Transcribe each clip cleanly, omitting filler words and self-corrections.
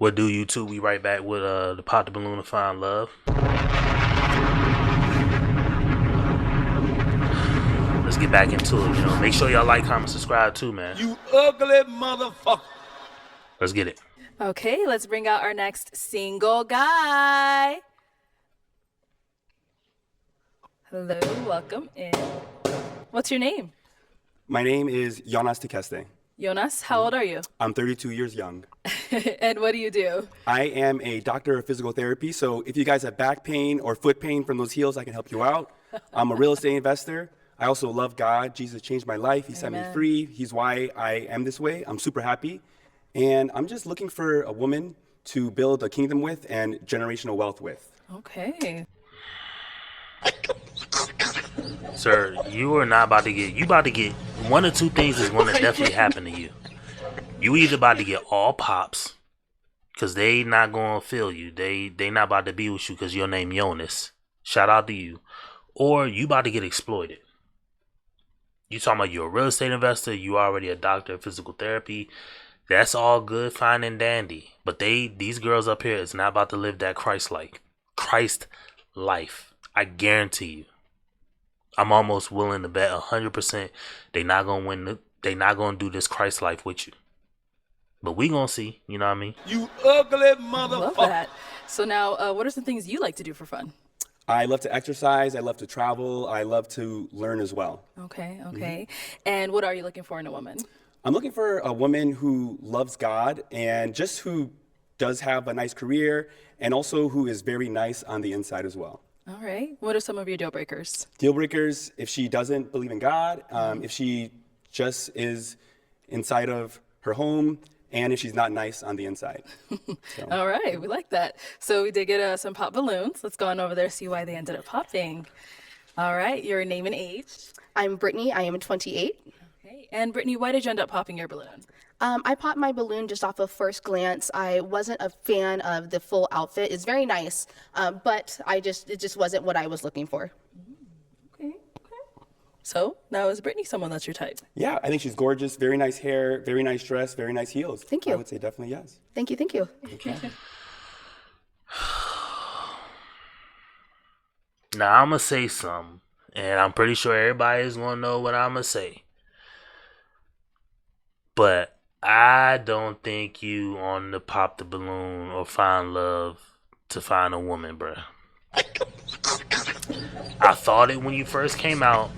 What do you two? We right back with the Pop the Balloon to Find Love. Let's get back into it, you know. Make sure y'all like, comment, subscribe too, man. You ugly motherfucker. Let's get it. Okay, let's bring out our next single guy. Hello, welcome in. What's your name? My name is Jonas Tekeste. Jonas, how old are you? I'm 32 years young. And what do you do? I am a doctor of physical therapy, so if you guys have back pain or foot pain from those heels, I can help you out. I'm a real estate investor. I also love God. Jesus changed my life. He set me free. He's why I am this way. I'm super happy. And I'm just looking for a woman to build a kingdom with and generational wealth with. Okay. Sir, you are not about to get one or two things is going to definitely happen to you. You either about to get all pops, because they not going to feel you. They not about to be with you because your name Jonas. Shout out to you. Or you about to get exploited. You talking about you're a real estate investor, you already a doctor of physical therapy. That's all good, fine and dandy. But these girls up here is not about to live that Christ life. I guarantee you. I'm almost willing to bet 100% they not gonna win. They not gonna do this Christ life with you. But we gonna see. You know what I mean? You ugly motherfucker. Love that. So now, what are some things you like to do for fun? I love to exercise. I love to travel. I love to learn as well. Okay. And what are you looking for in a woman? I'm looking for a woman who loves God and just who does have a nice career and also who is very nice on the inside as well. All right. What are some of your deal breakers? Deal breakers, if she doesn't believe in God, if she just is inside of her home, and if she's not nice on the inside. So. All right. We like that. So we did get some pop balloons. Let's go on over there, see why they ended up popping. All right. Your name and age? I'm Brittany. I am 28. Okay. And Brittany, why did you end up popping your balloon? I popped my balloon just off of first glance. I wasn't a fan of the full outfit. It's very nice, but it just wasn't what I was looking for. Okay. So now is Brittany someone that's your type? Yeah, I think she's gorgeous. Very nice hair, very nice dress, very nice heels. Thank you. I would say definitely yes. Thank you. Okay. Now I'm gonna say something, and I'm pretty sure everybody's gonna know what I'm gonna say. But I don't think you on the Pop the Balloon or Find Love to find a woman, bruh. I thought it when you first came out.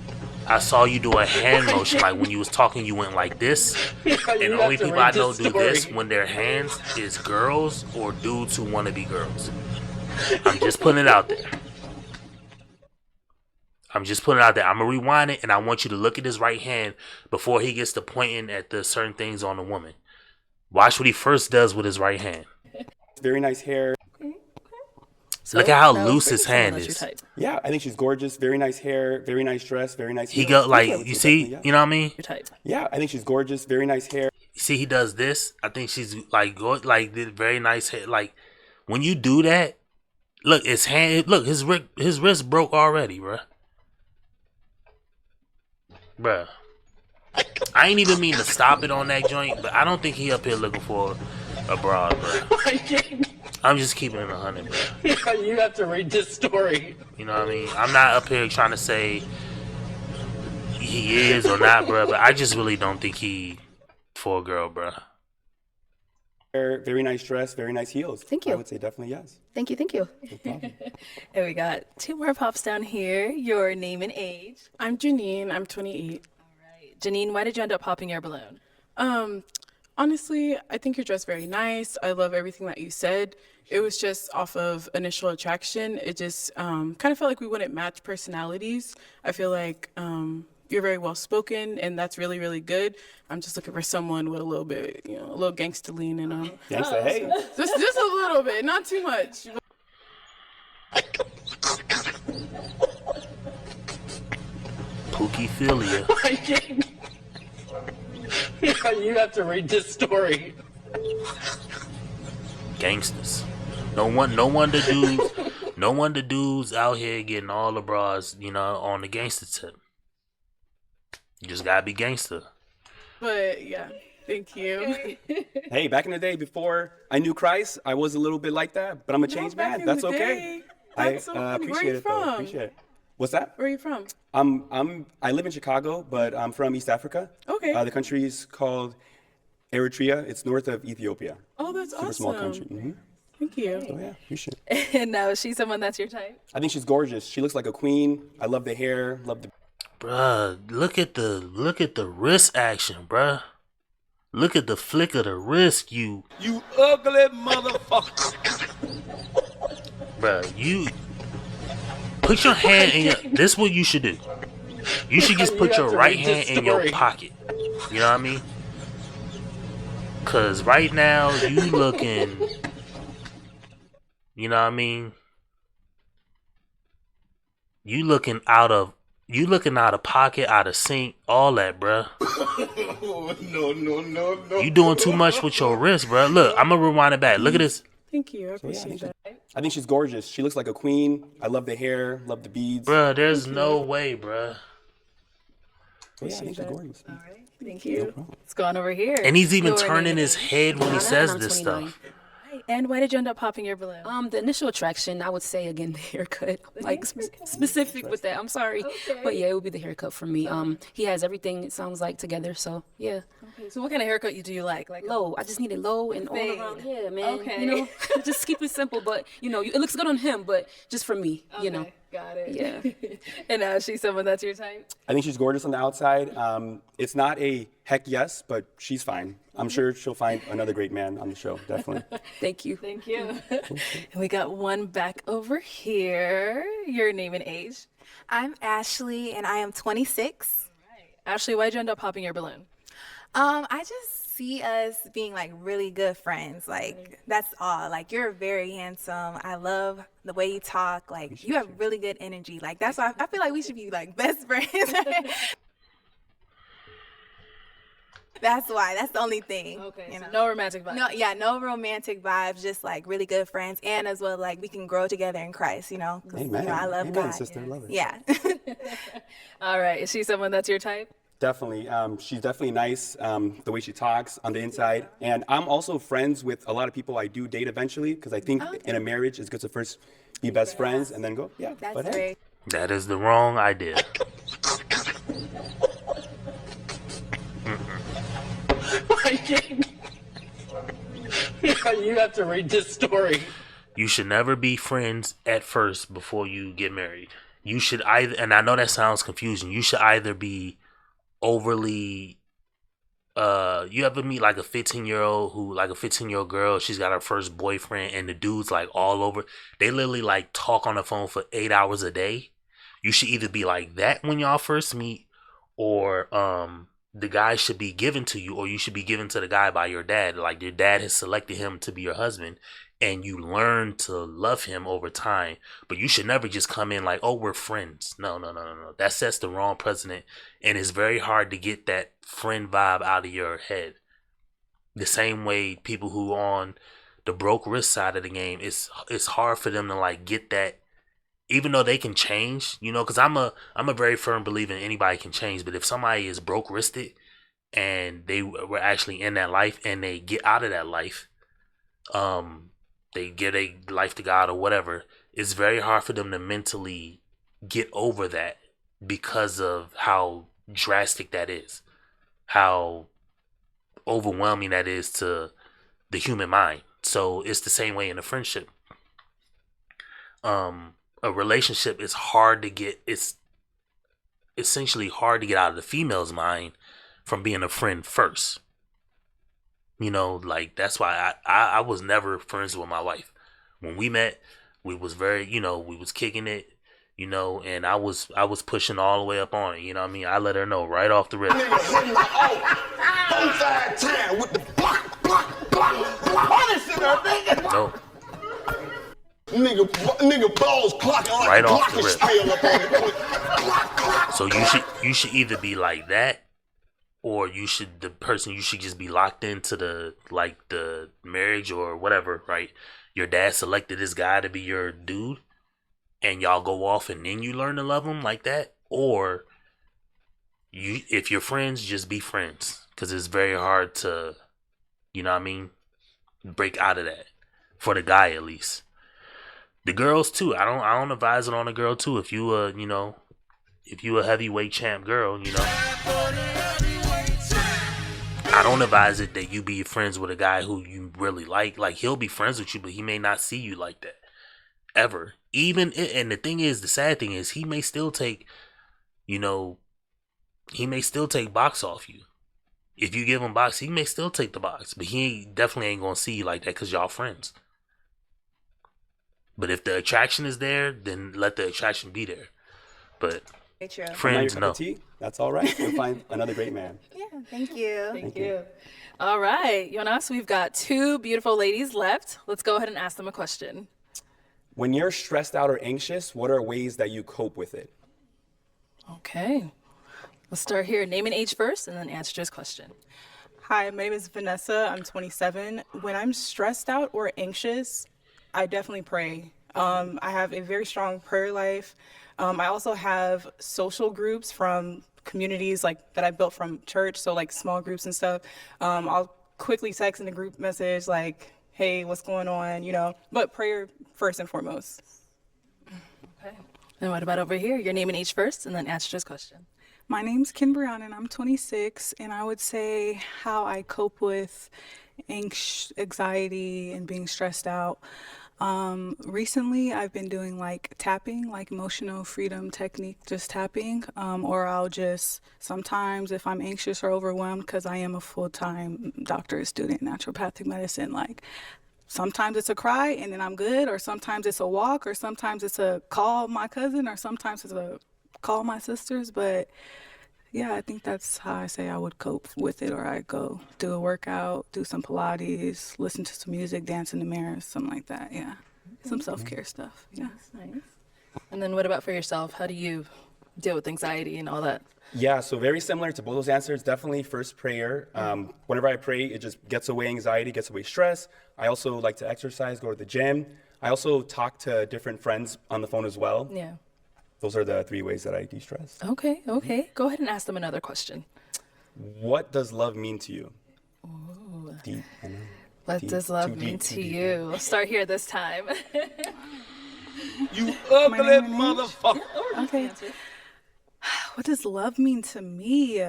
I saw you do a hand motion, like when you was talking, you went like this. And the only people I know do this when their hands is girls or dudes who want to be girls. I'm just putting it out there. I'm gonna rewind it, and I want you to look at his right hand before he gets to pointing at the certain things on the woman. Watch what he first does with his right hand. Very nice hair. So look at how now loose is his Brittany hand someone that's is. your type? Yeah, I think she's gorgeous. Very nice hair, very nice dress, very nice heels. He go like, I would you say see, definitely yes. you know what I mean? Your type. Yeah, I think she's gorgeous. Very nice hair. See, he does this. I think she's like did very nice hair. Like when you do that, look, his hand, look, his wrist broke already, bruh. Bruh. I ain't even mean to stop it on that joint, but I don't think he up here looking for a broad, bruh. I'm just keeping it 100, bruh. You have to read this story. You know what I mean? I'm not up here trying to say he is or not, bruh, but I just really don't think he for a girl, bruh. Very nice dress, very nice heels. Thank you. I would say definitely yes. Thank you. No problem. And we got two more pops down here. Your name and age? I'm Janine. I'm 28. All right. Janine, why did you end up popping your balloon? Honestly, I think you're dressed very nice. I love everything that you said. It was just off of initial attraction. It just kind of felt like we wouldn't match personalities. I feel like you're very well spoken, and that's really, really good. I'm just looking for someone with a little bit, a little gangster lean in them. Gangsta, hey. Just a little bit, not too much. Pookie Philia. You have to read this story. Gangsters. No wonder dudes out here getting all the bras, on the gangster tip. You just gotta be gangster. But yeah, Thank you. Hey, back in the day, before I knew Christ, I was a little bit like that, but I'm a changed back man. in That's the okay. day. That's so funny. Where Appreciate you it, though. from? Appreciate it. What's that? Where are you from? I live in Chicago, but I'm from East Africa. Okay. The country is called Eritrea. It's north of Ethiopia. Oh, that's Super awesome. small country. Thank you. Oh yeah, appreciate it. And now, is she someone that's your type? I think she's gorgeous. She looks like a queen. I love the hair. Love the. Bruh, look at the wrist action, bruh. Look at the flick of the wrist, you ugly motherfucker. bruh. You put your hand in your. This is what you should do. You should just put your right hand in your pocket. You know what I mean? Cause right now you looking. You know what I mean? You looking out of pocket, out of sync, all that, bruh. No. You doing too much with your wrist, bruh. Look, I'm gonna rewind it back. Look at this. Thank you. I appreciate that. I think she's gorgeous. She looks like a queen. I love the hair. Love the beads. Bruh, there's no way, bruh. So, yeah, I think she's gorgeous. All right. Thank you. Let's go on over here. And he's even Your turning name his and head when he says this 29. stuff. And why did you end up popping your balloon? The initial attraction, I would say again, the haircut. Like specific with that. I'm sorry, but yeah, it would be the haircut for me. He has everything. It sounds like together. So yeah, Okay, so what kind of haircut do you like? Like low. I just need it low and all Fade. around. Yeah, man. Okay. You know, just keep it simple. But you know, it looks good on him. But just for me, you know. Got it. Yeah. And now, is she someone that's your type? I think she's gorgeous on the outside. It's not a heck yes, but she's fine. I'm sure she'll find another great man on the show. Definitely. Thank you. Thank you. And we got one back over here. Your name and age. I'm Ashley and I am 26. Ashley, why'd you end up popping your balloon? I just see us being like really good friends. Like that's all. Like you're very handsome. I love the way you talk. Like you have really good energy. Like that's why I feel like we should be like best friends. That's why. That's the only thing. Okay, You so know? no romantic vibes. No, yeah, no romantic vibes. Just like really good friends, and as well like we can grow together in Christ. You know, 'cause, Amen. you know I love Amen, God. sister. Love it. Yeah. All right, is she someone that's your type? Definitely. She's definitely nice, the way she talks on the inside. And I'm also friends with a lot of people I do date eventually because I think in a marriage it's good to first be best friends and then go, yeah. That's but hey. great. That is the wrong idea. You have to read this story. You should never be friends at first before you get married. You should either, and I know that sounds confusing, you should either be overly you ever meet like a 15-year-old girl, she's got her first boyfriend and the dude's like all over, they literally like talk on the phone for 8 hours a day. You should either be like that when y'all first meet, or the guy should be given to you, or you should be given to the guy by your dad. Like your dad has selected him to be your husband, and you learn to love him over time. But you should never just come in like, oh, we're friends. No. That sets the wrong precedent, and it's very hard to get that friend vibe out of your head. The same way people who on the broke wrist side of the game, it's hard for them to like get that, even though they can change, you know, because I'm a very firm believer in anybody can change. But if somebody is broke wristed and they were actually in that life and they get out of that life, they give a life to God or whatever, it's very hard for them to mentally get over that because of how drastic that is, how overwhelming that is to the human mind. So it's the same way in a friendship. A relationship is hard to get, it's essentially hard to get out of the female's mind from being a friend first. You know, like that's why I was never friends with my wife. When we met, we was very, you know, we was kicking it, you know, and I was pushing all the way up on it, you know what I mean? I let her know right off the rip. No. Nigga balls clocking like Right a off the glockenspiel. So you should either be like that, or you should just be locked into the marriage or whatever, right? Your dad selected this guy to be your dude, and y'all go off and then you learn to love him like that, or if you're friends, just be friends. because it's very hard to, you know what I mean, break out of that. For the guy, at least. The girls too. I don't advise it on a girl too. If you if you a heavyweight champ girl, you know, I don't advise it that you be friends with a guy who you really like. Like, he'll be friends with you, but he may not see you like that ever. And the thing is, the sad thing is, he may still take, you know, he may still take box off you. If you give him box, he may still take the box, but he definitely ain't gonna see you like that because y'all friends. But if the attraction is there, then let the attraction be there. But friends, no. That's all right. You'll find another great man. Yeah, thank you. Thank you. All right, Jonas, we've got 2 beautiful ladies left. Let's go ahead and ask them a question. When you're stressed out or anxious, what are ways that you cope with it? Okay. Let's start here. Name and age first, and then answer this question. Hi, my name is Vanessa. I'm 27. When I'm stressed out or anxious, I definitely pray. I have a very strong prayer life. I also have social groups from communities like that I built from church, so like small groups and stuff. I'll quickly text in a group message like, hey, what's going on, you know, but prayer first and foremost. Okay. And what about over here? Your name and age first, and then answer this question. My name's Kim Brianna, and I'm 26, and I would say how I cope with anxiety and being stressed out. Recently I've been doing like tapping, like emotional freedom technique, just tapping, or I'll just sometimes if I'm anxious or overwhelmed, because I am a full-time doctorate student in naturopathic medicine, like sometimes it's a cry and then I'm good, or sometimes it's a walk, or sometimes it's a call my cousin, or sometimes it's a call my sisters. But yeah, I think that's how I say I would cope with it, or I go do a workout, do some Pilates, listen to some music, dance in the mirror, something like that. Yeah, some self-care stuff. Yeah, that's nice. And then what about for yourself? How do you deal with anxiety and all that? Yeah, so very similar to both those answers. Definitely first prayer. Whenever I pray, it just gets away anxiety, gets away stress. I also like to exercise, go to the gym. I also talk to different friends on the phone as well. Yeah. Those are the 3 ways that I de-stress. Okay. Go ahead and ask them another question. What does love mean to you? Ooh. Deep. I know. What does love mean to you? We'll start here this time. You ugly motherfucker. Okay. What does love mean to me?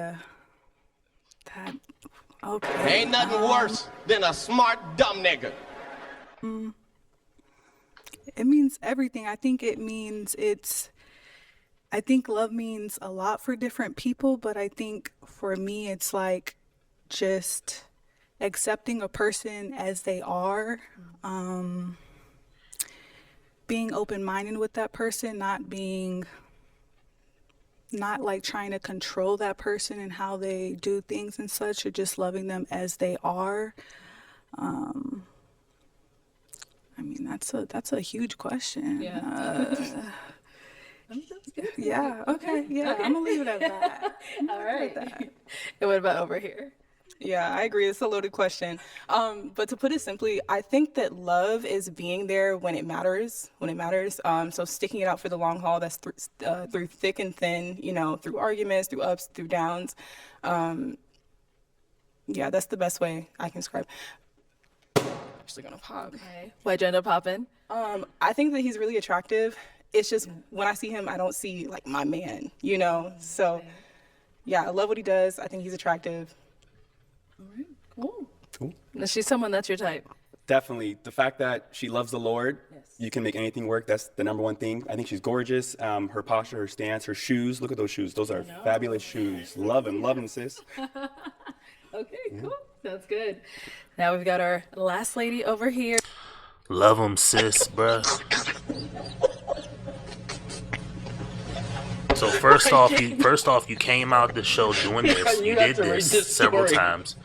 Okay. Ain't nothing worse than a smart dumb nigga. It means everything. I think it means I think love means a lot for different people, but I think for me, it's like just accepting a person as they are, being open-minded with that person, not like trying to control that person and how they do things and such, or just loving them as they are. I mean, that's a huge question. Yeah. Yeah. Okay. Yeah. Okay. I'm gonna leave it at that. All right. And what about over here? Yeah, I agree. It's a loaded question. But to put it simply, I think that love is being there when it matters. So sticking it out for the long haul. That's through thick and thin. You know, through arguments, through ups, through downs. Yeah, that's the best way I can describe. Actually gonna pop. Okay. Why'd you end up popping? I think that he's really attractive. It's just when I see him, I don't see like my man, you know? So yeah, I love what he does. I think he's attractive. All right, cool. Is she someone that's your type? Definitely. The fact that she loves the Lord, you can make anything work. That's the number one thing. I think she's gorgeous. Her posture, her stance, her shoes. Look at those shoes. Those are fabulous shoes. Love them, sis. Okay, cool. Sounds good. Now we've got our last lady over here. Love them, sis, bruh. So first off, you came out the show doing this. You did this several times.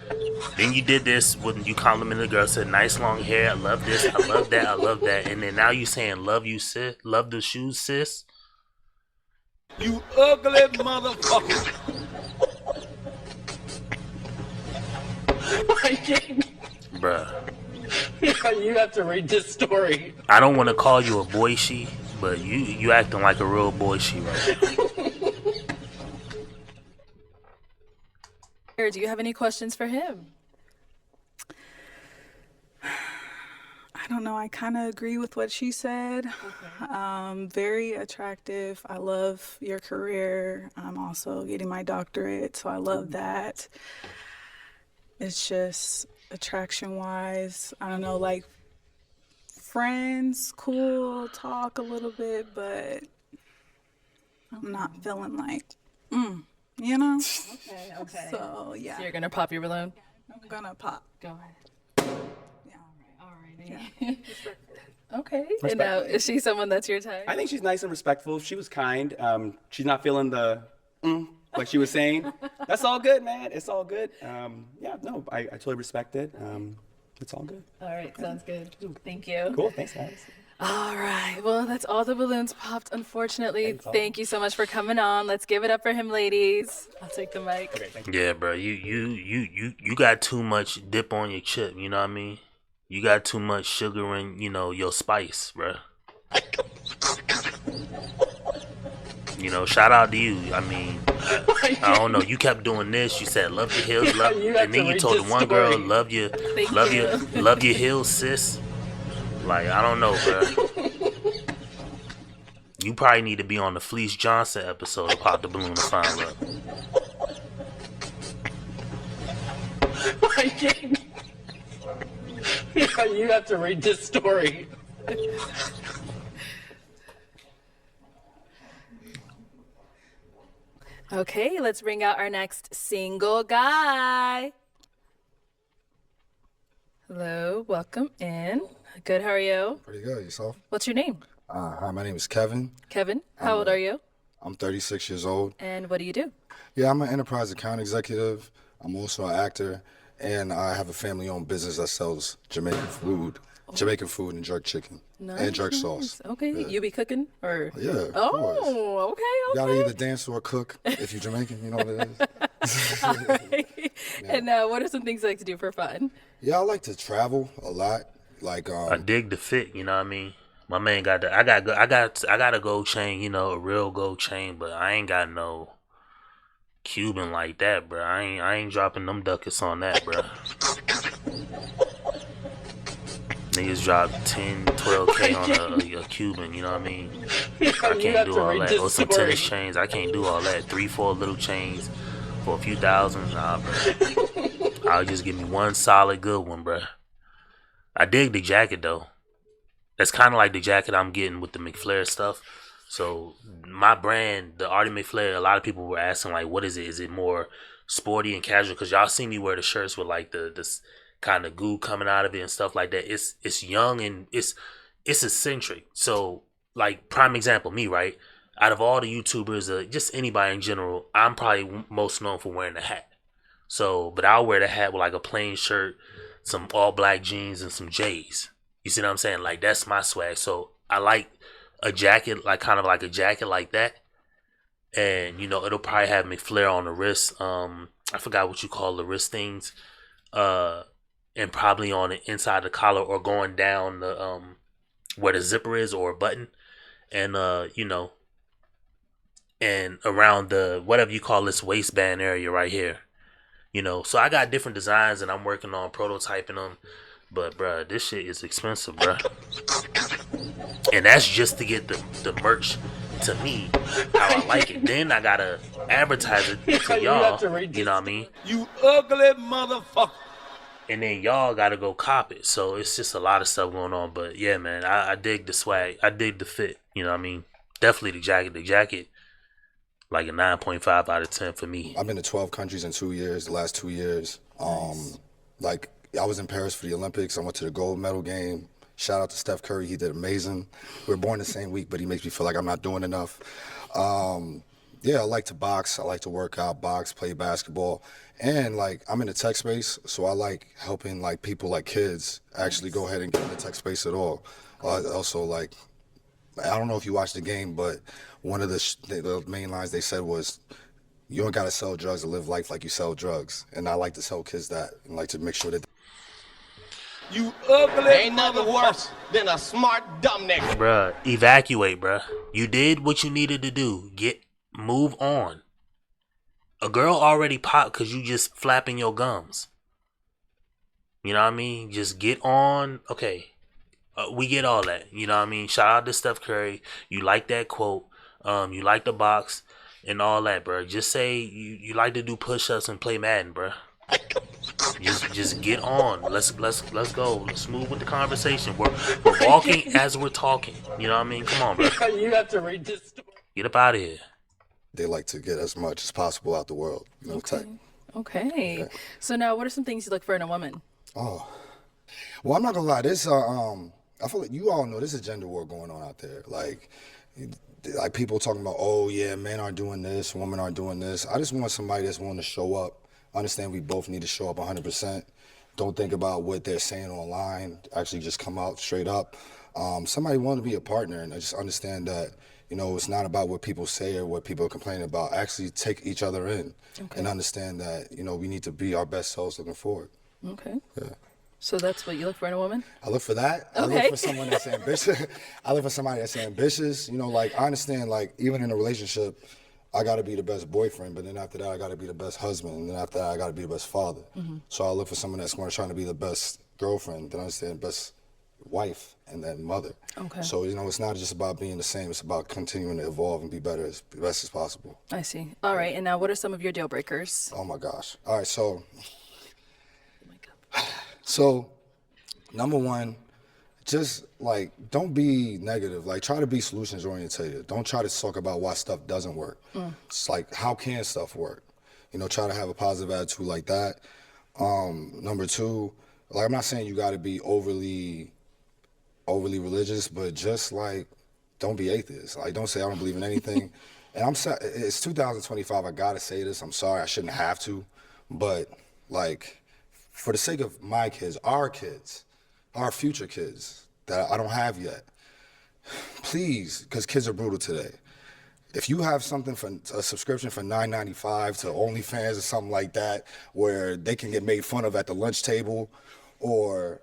Then you did this when you complimented the girl, said nice long hair. I love this. I love that. I love that. And then now you saying love you, sis. Love the shoes, sis. You ugly motherfucker. Bruh. You have to read this story. I don't want to call you a boy she, but you acting like a real boy she right now. Or do you have any questions for him? I don't know. I kind of agree with what she said. Very attractive. I love your career. I'm also getting my doctorate, so I love that. It's just attraction-wise, I don't know, like friends, cool, talk a little bit, but I'm not feeling like, you know? Okay. So, yeah. So you're gonna pop your balloon? I'm gonna pop. Go ahead. All right. Okay. And now, is she someone that's your type? I think she's nice and respectful. She was kind. She's not feeling the like she was saying. That's all good, man. It's all good. Yeah, no, I totally respect it. It's all good. All right, sounds good. Thank you. Cool, thanks, guys. All right, well, that's all the balloons popped, unfortunately. Thank you so much for coming on. Let's give it up for him, ladies. I'll take the mic. Okay, thank you. Yeah, bro, you got too much dip on your chip, you know what I mean? You got too much sugar in, you know, your spice, bro. You know, shout out to you. I mean, I don't know. You kept doing this. You said love your heels, love, and then you told the one girl love your heels, sis. Like, I don't know, bro. You probably need to be on the Fleece Johnson episode of Pop the Balloon to find love. You have to read this story. Okay, let's bring out our next single guy. Hello, welcome in. Good, how are you? Pretty good. Yourself? What's your name? Hi, my name is Kevin. Kevin. How old are you? I'm 36 years old. And what do you do? Yeah, I'm an enterprise account executive. I'm also an actor, and I have a family-owned business that sells Jamaican food and jerk chicken and jerk sauce. Okay, Yeah. you be cooking or? Yeah. Of course. Oh, okay. You gotta either dance or cook if you're Jamaican. You know what it is. All right. And what are some things you like to do for fun? Yeah, I like to travel a lot. Like I dig the fit, you know what I mean? My man got I got a gold chain, you know, a real gold chain, but I ain't got no Cuban like that, bro. I ain't dropping them ducats on that, bro. Niggas drop 10, 12K on a Cuban, you know what I mean? I can't do all that. Or some tennis chains, I can't do all that. 3, 4 little chains for a few thousand, nah, bro. I'll just give me one solid good one, bro. I dig the jacket though. That's kind of like the jacket I'm getting with the Mcflare stuff. So my brand, the Artie Mcflare, a lot of people were asking like, what is it? Is it more sporty and casual? Because y'all see me wear the shirts with like this kind of goo coming out of it and stuff like that. It's young and it's eccentric. So like prime example, me, right? Out of all the YouTubers, just anybody in general, I'm probably most known for wearing a hat. So, but I'll wear the hat with like a plain shirt, some all black jeans and some J's. You see what I'm saying? Like that's my swag. So I like a jacket, like kind of like a jacket like that. And you know, it'll probably have Mcflare on the wrist. I forgot what you call the wrist things. And probably on the inside the collar or going down the where the zipper is or a button. And you know, and around the whatever you call this waistband area right here. You know, so I got different designs and I'm working on prototyping them. But, bruh, this shit is expensive, bruh. And that's just to get the merch to me, how I like it. Then I gotta advertise it to y'all, you know what I mean? You ugly motherfucker. And then y'all gotta go cop it. So it's just a lot of stuff going on. But, yeah, man, I dig the swag. I dig the fit, you know what I mean? Definitely the jacket. The jacket, like a 9.5 out of 10 for me. I've been to 12 countries in 2 years, the last 2 years. Like, I was in Paris for the Olympics. I went to the gold medal game. Shout out to Steph Curry. He did amazing. We were born the same week, but he makes me feel like I'm not doing enough. Yeah, I like to box. I like to work out, box, play basketball. And, like, I'm in the tech space, so I like helping, like, people, like kids, actually go ahead and get in the tech space at all. Also, like, I don't know if you watched the game, but one of the main lines they said was, you don't got to sell drugs to live life like you sell drugs. And I like to tell kids that and like to make sure that. You ugly ain't nothing worse than a smart dumb nigga. Bruh, evacuate, bruh. You did what you needed to do. Move on. A girl already popped because you just flapping your gums. You know what I mean? Just get on. Okay. We get all that. You know what I mean? Shout out to Steph Curry. You like that quote. You like the box and all that, bro. Just say you like to do push-ups and play Madden, bro. Just get on. Let's go. Let's move with the conversation. We're walking as we're talking. You know what I mean? Come on, bro. You have to read this story. Get up out of here. They like to get as much as possible out the world. You know, Okay. So now, what are some things you look for in a woman? Oh, well, I'm not gonna lie. This, I feel like you all know there's a gender war going on out there. Like people talking about, oh yeah, men aren't doing this, women aren't doing this. I just want somebody that's willing to show up. Understand we both need to show up 100%. Don't think about what they're saying online. Actually, just come out straight up. Somebody want to be a partner, and I just understand that. You know, it's not about what people say or what people are complaining about. Actually, take each other in and understand that, you know, we need to be our best selves looking forward. Okay. Yeah. So that's what you look for in a woman? I look for that. Okay. I look for someone that's ambitious. I look for somebody that's ambitious. You know, like, I understand, like, even in a relationship, I got to be the best boyfriend, but then after that, I got to be the best husband, and then after that, I got to be the best father. So I look for someone that's going to try to be the best girlfriend, then understand best wife, and then mother. Okay. So, you know, it's not just about being the same. It's about continuing to evolve and be better as best as possible. I see. All right. And now, what are some of your deal breakers? Oh, my gosh. All right, so number one, just, like, don't be negative. Like, try to be solutions oriented. Don't try to talk about why stuff doesn't work. It's like, how can stuff work? You know, try to have a positive attitude like that. Number two, like, I'm not saying you got to be overly religious, but just, like, don't be atheist. Like, don't say I don't believe in anything. And it's 2025. I gotta say this. I'm sorry. I shouldn't have to, but, like, for the sake of my kids, our future kids that I don't have yet, please, because kids are brutal today. If you have something for a subscription for $9.95 to OnlyFans or something like that, where they can get made fun of at the lunch table, or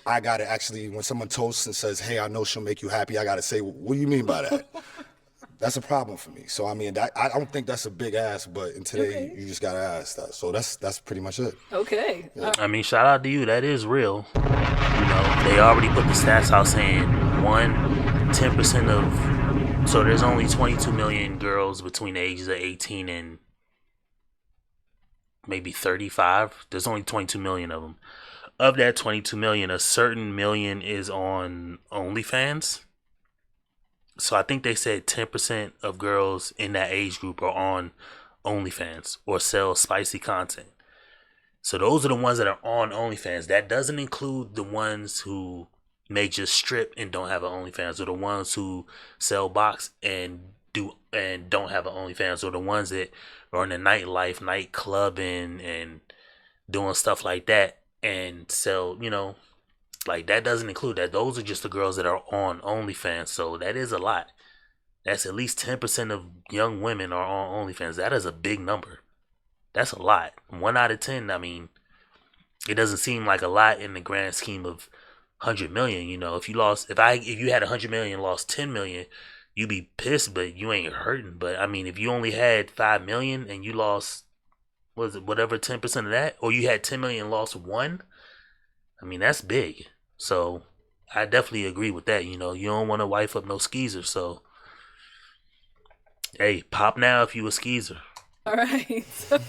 I gotta actually, when someone toasts and says, hey, I know she'll make you happy, I gotta say, what do you mean by that? That's a problem for me. So, I mean, I don't think that's a big ask, but in today, you just gotta ask that. So that's pretty much it. Okay. Yeah. I mean, shout out to you. That is real. You know, they already put the stats out saying 10% of, so there's only 22 million girls between the ages of 18 and maybe 35. There's only 22 million of them. Of that 22 million, a certain million is on OnlyFans. So I think they said 10% of girls in that age group are on OnlyFans or sell spicy content. So those are the ones that are on OnlyFans. That doesn't include the ones who may just strip and don't have an OnlyFans, or the ones who sell box and don't have an OnlyFans, or the ones that are in the nightlife, night clubbing and doing stuff like that and sell, you know, like, that doesn't include that. Those are just the girls that are on OnlyFans. So that is a lot. That's at least 10% of young women are on OnlyFans. That is a big number. That's a lot. 1 out of 10, I mean, it doesn't seem like a lot in the grand scheme of 100 million. You know, if you had 100 million and lost 10 million, you'd be pissed, but you ain't hurting. But I mean, if you only had 5 million and you lost, whatever 10% of that, or you had 10 million and lost 1, I mean, that's big. So I definitely agree with that. You know, you don't want to wife up no skeezer. So, hey, pop now if you a skeezer. All right. So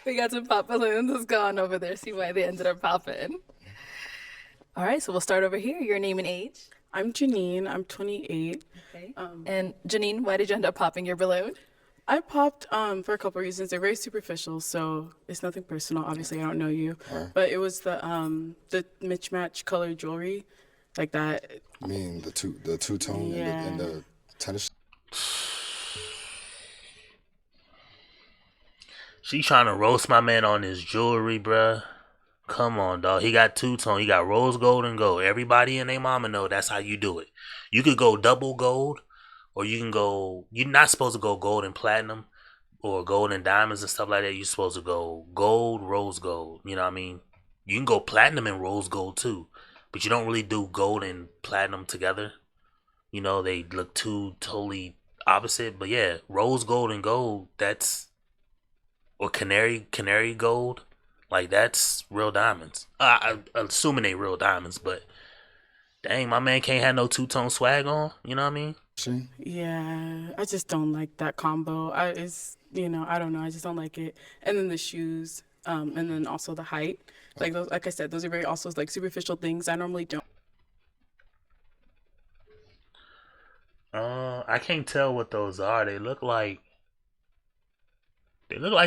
we got some pop balloons. Let's go on over there, see why they ended up popping. All right. So we'll start over here. Your name and age. I'm Janine. I'm 28. Okay. And Janine, why did you end up popping your balloon? I popped for a couple of reasons. They're very superficial, so it's nothing personal. Obviously, I don't know you, but it was the mismatch color jewelry, like that. I mean, the two-tone and the tennis. She trying to roast my man on his jewelry, bruh. Come on, dog. He got two-tone. He got rose gold and gold. Everybody and their mama know that's how you do it. You could go double gold. Or you can go, you're not supposed to go gold and platinum or gold and diamonds and stuff like that. You're supposed to go gold, rose gold. You know what I mean? You can go platinum and rose gold too. But you don't really do gold and platinum together. You know, they look totally opposite. But yeah, rose gold and gold, that's or canary gold, like that's real diamonds. I'm assuming they real diamonds, but dang, my man can't have no two-tone swag on. You know what I mean? Yeah, I just don't like that combo. I don't know. I just don't like it. And then the shoes, and then also the height. Like those, like I said, those are very also like superficial things I normally don't. I can't tell what those are. They look like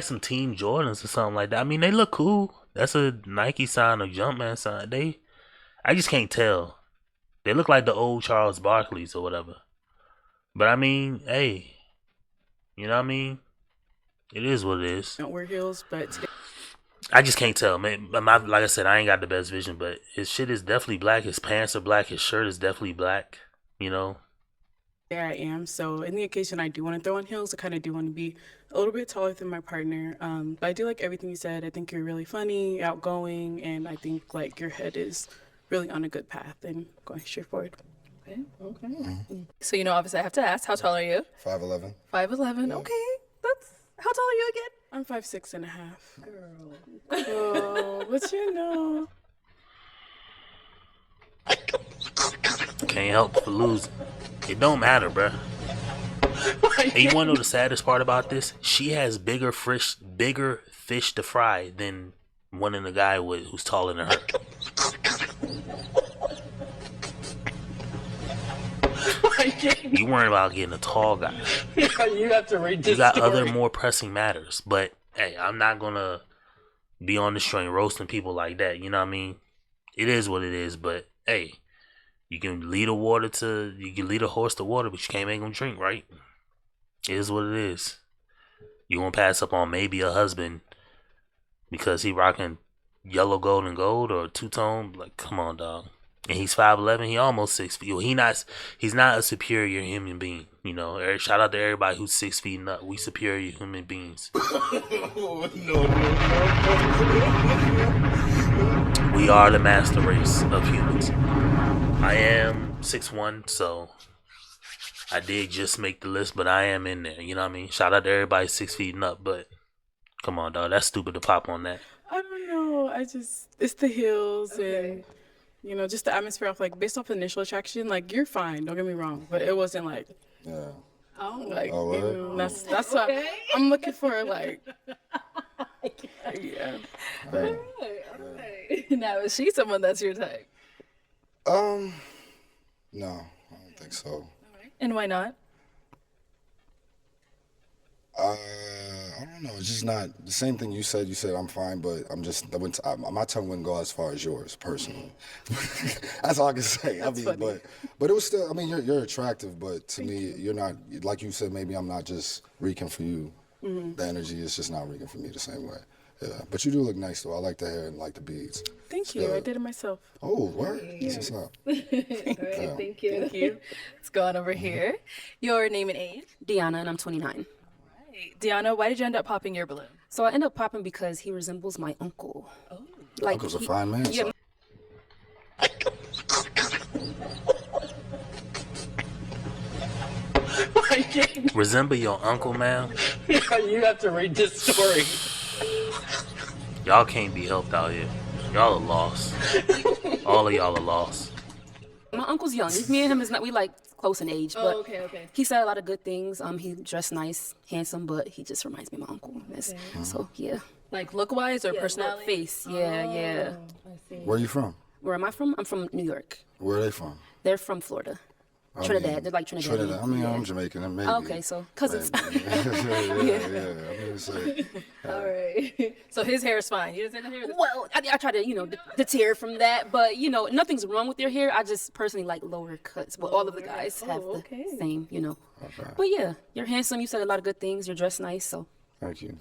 some Team Jordans or something like that. I mean, they look cool. That's a Nike sign or Jumpman sign. I just can't tell. They look like the old Charles Barkley's or whatever. But I mean, hey, you know what I mean? It is what it is. Don't wear heels, but I just can't tell, man. Like I said, I ain't got the best vision, but his shit is definitely black. His pants are black. His shirt is definitely black. You know. there I am. So in the occasion I do want to throw on heels, I kind of do want to be a little bit taller than my partner. But I do like everything you said. I think you're really funny, outgoing, and I think like your head is really on a good path and going straight forward. Okay. So, obviously I have to ask, how tall are you? 5'11". 5'11". Okay. How tall are you again? I'm 5'6.5". Girl. Oh, but Can't help but lose. It don't matter, bruh. And you wanna know the saddest part about this? She has bigger fish to fry than one in the guy who's taller than her. You worrying about getting a tall guy. You have to read this. You got story. other more pressing matters. But hey, I'm not gonna be on the train roasting people like that. You know what I mean? It is what it is. But hey, you can lead a horse to water, but you can't make him drink, right? It is what it is. You won't pass up on maybe a husband because he rocking yellow, gold, and gold or two-tone. Like, come on, dog. And he's 5'11". He almost 6 feet. He's not a superior human being. Shout out to everybody who's 6 feet and up. We superior human beings. We are the master race of humans. I am 6'1", so I did just make the list, but I am in there. You know what I mean? Shout out to everybody 6 feet and up, but come on, dog. That's stupid to pop on that. I don't know. It's the heels and, just the atmosphere of, like, based off initial attraction, like, you're fine. Don't get me wrong. But it wasn't, like, Yeah. that's what I'm looking for, like, yeah. But, Alright. Now, is she someone that's your type? No, I don't think so. And why not? I don't know. It's just not the same thing you said. You said I'm fine, but my tongue wouldn't go as far as yours, personally. That's all I can say. But it was still. I mean, you're attractive, but to me, you're not. Like you said, maybe I'm not just reeking for you. Mm-hmm. The energy is just not reeking for me the same way. Yeah, but you do look nice though. I like the hair and like the beads. Thank you. I did it myself. Oh, what? That's what's up. All right, thank you. Let's go on over here. Your name and age? Deanna, and I'm 29. Deanna, why did you end up popping your balloon? So I ended up popping because he resembles my uncle. Oh. Uncle's a fine man. Yeah. Resemble your uncle, man? You have to read this story. Y'all can't be helped out here. Y'all are lost. All of y'all are lost. My uncle's young. Me and him is not. We like close in age, but okay. he said a lot of good things. He dressed nice, handsome, but he just reminds me of my uncle. So yeah. Like look-wise or personality? Face. Yeah. I see. Where are you from? Where am I from? I'm from New York. Where are they from? They're from Florida. Trinidad. They're like Trinidad. Trinidad. I mean, I'm Jamaican. Maybe. Okay, so cousins. yeah. All right. So his hair is fine. You didn't say the hair? Well, I try to, deter from that, but, nothing's wrong with your hair. I just personally like lower cuts. But all of the guys have the same, Okay. But yeah, you're handsome. You said a lot of good things. You're dressed nice, so. Thank you.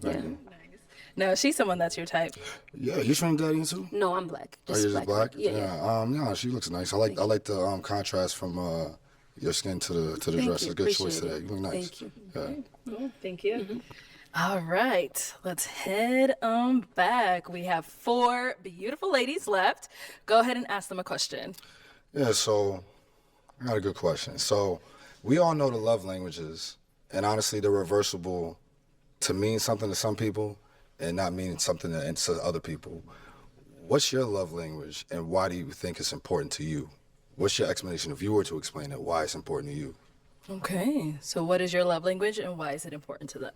Now, is she someone that's your type? Yeah, you Trinidadian too? No, I'm black. You're just black? Yeah. No, she looks nice. I like the contrast from your skin to the dress. It's a good choice today. You look nice. Thank you. Yeah. Oh, thank you. Mm-hmm. All right, let's head on back. We have 4 beautiful ladies left. Go ahead and ask them a question. Yeah, so I got a good question. So we all know the love languages, and honestly, they're reversible to mean something to some people and not meaning something to other people. What's your love language, and why do you think it's important to you? What's your explanation, if you were to explain it, why it's important to you? Okay, so what is your love language and why is it important to them?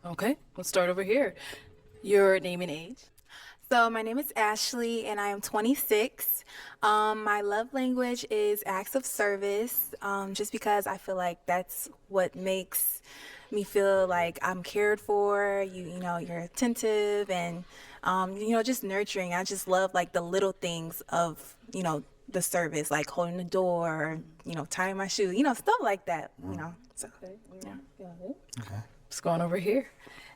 Okay, let's start over here. Your name and age? So my name is Ashley and I am 26. My love language is acts of service, just because I feel like that's what makes me feel like I'm cared for. You know, you're attentive and, you know, just nurturing. I just love like the little things of, you know, the service, like holding the door, you know, tying my shoe, you know, stuff like that, you know. So, yeah. Okay. Let's go on over here.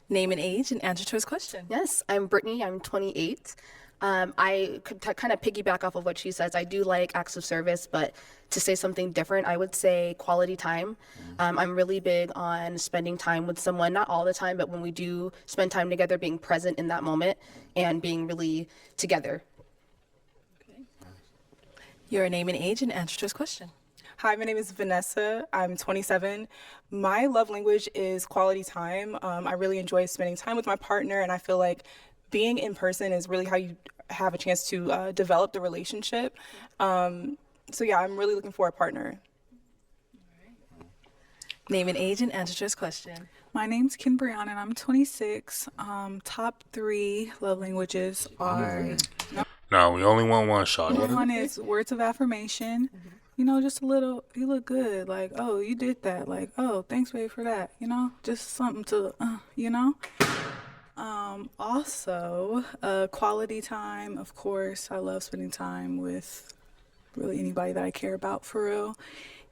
Name and age and answer to his question. Yes, I'm Brittany. I'm 28. I could kind of piggyback off of what she says. I do like acts of service, but to say something different, I would say quality time. I'm really big on spending time with someone, not all the time, but when we do spend time together, being present in that moment and being really together. Okay. Your name and age and answer to his question. Hi, my name is Vanessa. I'm 27. My love language is quality time. I really enjoy spending time with my partner, and I feel like being in person is really how you have a chance to develop the relationship. So yeah, I'm really looking for a partner. Name and age and answer to his question. My name's Ken Brianna, and I'm 26. Top 3 love languages are... No, we only want one shot. One is words of affirmation. You know, just a little, you look good. Like, oh, you did that. Like, oh, thanks, babe, for that. You know, just something to, you know. Also, quality time, of course. I love spending time with really anybody that I care about, for real.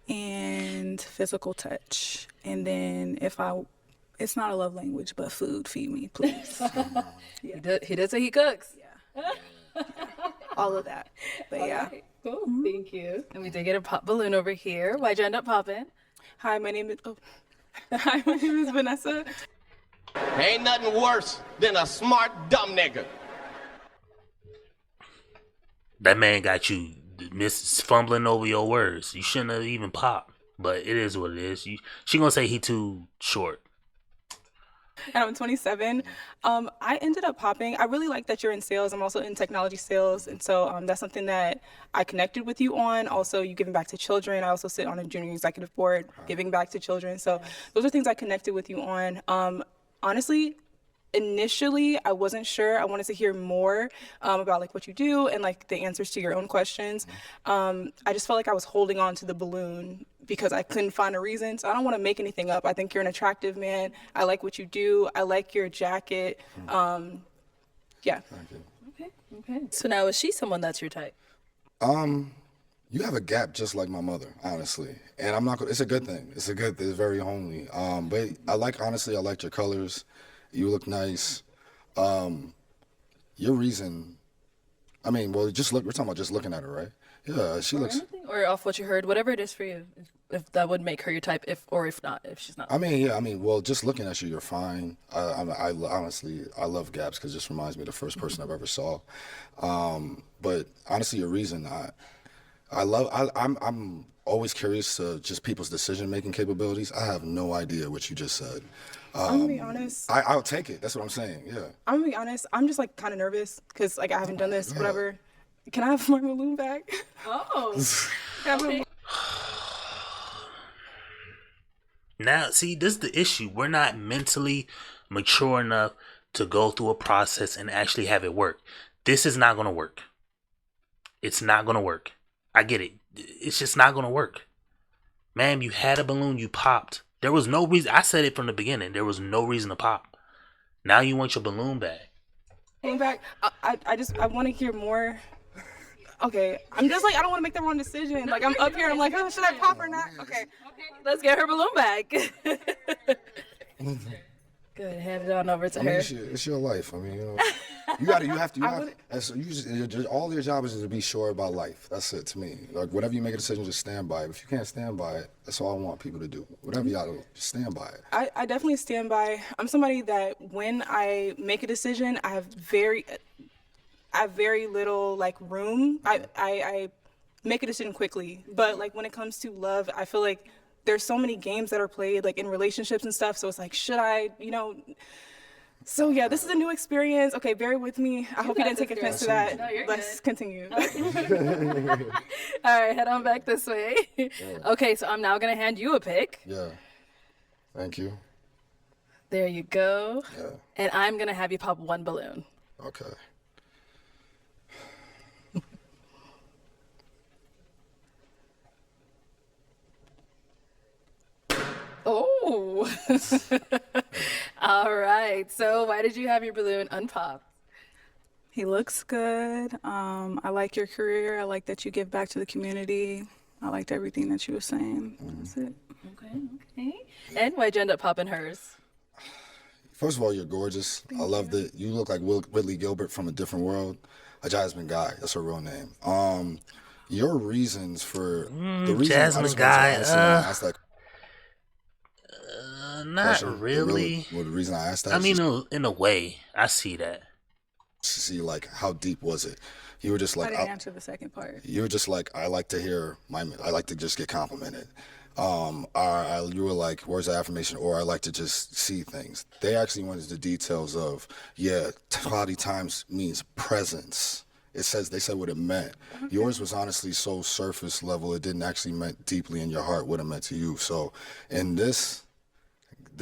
And physical touch. And then it's not a love language, but food, feed me, please. Yeah. He does say he cooks. Yeah. All of that. But yeah. Right. Cool. Thank you. And we did get a pop balloon over here. Why'd you end up popping? Hi, my name is Vanessa. Ain't nothing worse than a smart dumb nigga. That man got you fumbling over your words. You shouldn't have even popped, but it is what it is. She gonna say he too short. And I'm 27. I ended up popping. I really like that you're in sales. I'm also in technology sales. And so that's something that I connected with you on. Also, you giving back to children. I also sit on a junior executive board, giving back to children. So those are things I connected with you on. Honestly, initially, I wasn't sure. I wanted to hear more about like what you do and like the answers to your own questions. I just felt like I was holding on to the balloon because I couldn't find a reason. So I don't want to make anything up. I think you're an attractive man. I like what you do. I like your jacket. Yeah. Okay. So now is she someone that's your type? You have a gap just like my mother, honestly. And I'm not gonna, it's a good thing. It's very homely. But honestly, I liked your colors. You look nice. Your reason, we're talking about just looking at her, right? Yeah, she looks. Or off what you heard, whatever it is for you. If that would make her your type, if not, if she's not. Just looking at you, you're fine. I honestly, I love gaps because it just reminds me of the first person I've ever saw. But honestly, your reason, I'm always curious to just people's decision-making capabilities. I have no idea what you just said. I'm gonna be honest. I'll take it. That's what I'm saying. Yeah. I'm gonna be honest. I'm just like kind of nervous because like I haven't done this. Whatever. Can I have my balloon back? Oh. Now, see, this is the issue. We're not mentally mature enough to go through a process and actually have it work. This is not going to work. It's not going to work. I get it. It's just not going to work. Ma'am, you had a balloon, you popped. There was no reason. I said it from the beginning. There was no reason to pop. Now you want your balloon back. Came back. I want to hear more. Okay, I'm just like, I don't want to make the wrong decision. Like, I'm up here and I'm like, oh, should I pop or not? Okay, let's get her balloon back. Good, hand it on over to her. It's your life. All your job is to be sure about life. That's it to me. Like, whatever you make a decision, just stand by it. If you can't stand by it, that's all I want people to do. Whatever y'all do, just stand by it. I definitely stand by. I'm somebody that when I make a decision, I have very little like room. I make a decision quickly, but like when it comes to love, I feel like there's so many games that are played like in relationships and stuff. So it's like, should I, So yeah, this is a new experience. Okay, bear with me. I hope you didn't take offense to that. No, you're Let's continue. All right, head on back this way. Okay, so I'm now gonna hand you a pick. Yeah. Thank you. There you go. Yeah. And I'm gonna have you pop one balloon. Okay. Oh. All right. So why did you have your balloon unpopped? He looks good. I like your career. I like that you give back to the community. I liked everything that you were saying. That's it. Okay. And why'd you end up popping hers? First of all, you're gorgeous. I love that you look like Whitley Gilbert from a different world. A Jasmine Guy. That's her real name. Your reasons for the reason Jasmine Guy. Not question, really. The reason I asked that. I mean, in a way, I see that. See, like, how deep was it? You were just like, I didn't answer the second part. You were just like, I like to just get complimented. You were like, words of affirmation, or I like to just see things. They actually went into the details of, cloudy times means presence. They said what it meant. Okay. Yours was honestly so surface level, it didn't actually meant deeply in your heart what it meant to you. So in this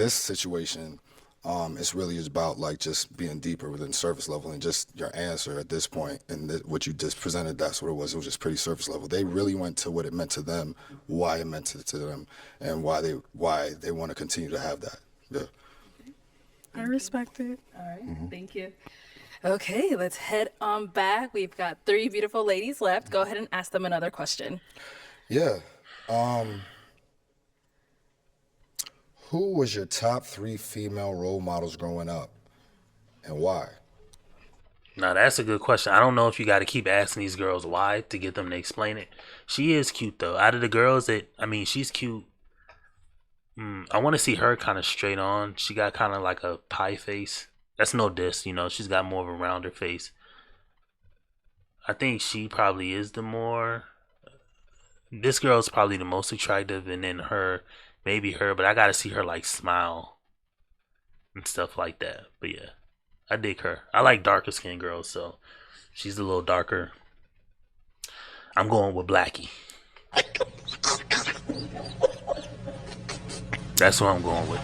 situation, it's really about like just being deeper within surface level, and just your answer at this point and what you just presented, that's what it was. It was just pretty surface level. They really went to what it meant to them, why it meant to them, and why they want to continue to have that. Yeah. I respect it. All right. Thank you. Okay, let's head on back. We've got 3 beautiful ladies left. Go ahead and ask them another question. Yeah. Who was your top 3 female role models growing up, and why? Now, that's a good question. I don't know if you got to keep asking these girls why to get them to explain it. She is cute, though. Out of the girls she's cute. I want to see her kind of straight on. She got kind of like a pie face. That's no diss, she's got more of a rounder face. I think she probably is this girl's probably the most attractive, and then maybe her, but I gotta see her like smile and stuff like that. But yeah, I dig her. I like darker skinned girls, so she's a little darker. I'm going with Blackie. That's what I'm going with.